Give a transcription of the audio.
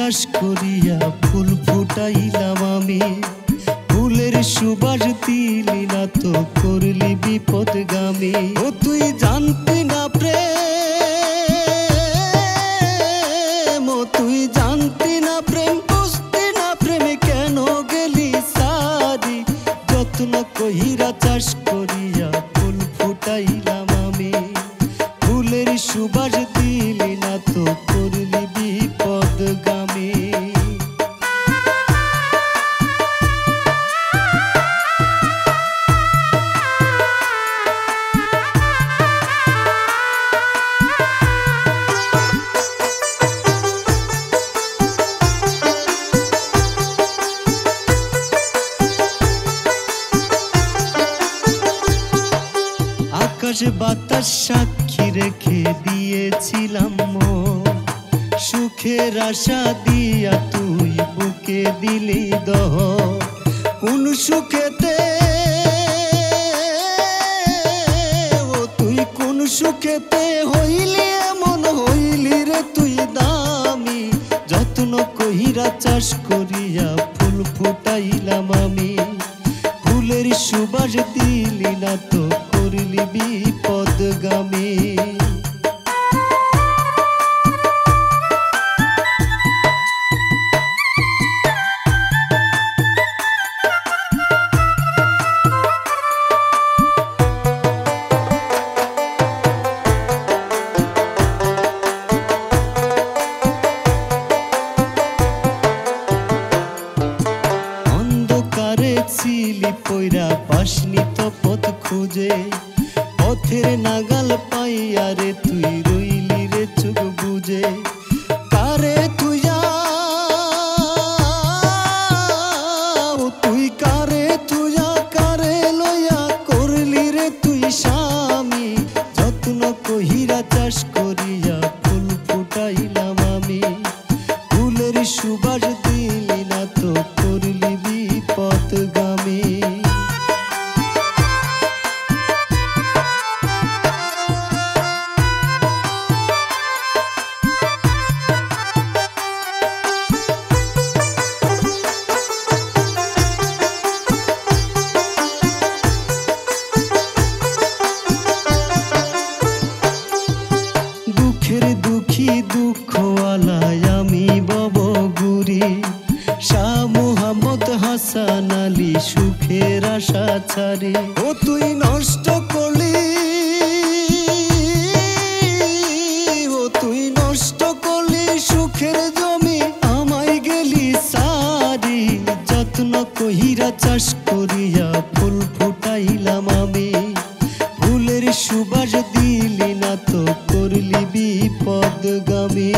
চাষ করিয়া ফুল ফুটাইলাম আমি, ফুলের সুবাস দিলি না তো করলি বিপদগামী। ও তুই জানতি না প্রেম, ও তুই জানতি না প্রেম, বুঝতি না প্রেমে কেন গেলি সারি। যত্ন কইরা চাষ করিয়া ফুল ফুটাইলাম আমি, ফুলের সুবাস দিলি না তো করলি বিপদগামী। আকাশ বাতাস সাক্ষী রেখে দিয়েছিলাম মন, সুখের আশা দিয়া তুই বুকে দিলি দহন। কোন সুখেতে, ও তুই কোন সুখেতে হইলি এমন, হইলি রে তুই দামি। যত্ন কইরা চাষ করিয়া ফুল ফুটাইলাম আমি, ফুলের সুবাস দিলি না তো করলি বিপদগামী। ছিলি পয়রা পাসনি তো পথ খুঁজে, পথের নাগাল পাইয়া রে তুই রইলি রে চোখ বুঝে। কারে তুই তুই কারে তুই কারে লইয়া করলি রে তুই স্বামী। যত্ন কহিরা চাষ করিয়া ফুল ফুটাইলাম আমি, ফুলের সুবাস দিলি না তো করলি বিপদগামী। দুঃখের দুঃখী দুঃখওয়ালায় আমি ববগুরি, শাহ মুহাম্মদ হাসান আলী সুখের আশা ছাড়ি। ও তুই নষ্ট করলি, ও তুই নষ্ট করলি সুখের জমি, আমায় গেলি সারি। যত্ন কহিরা চাষ করিয়া ফুল ফুটাইলাম আমি, ফুলের সুবাস দিলি না তো করলি বিপদগামী।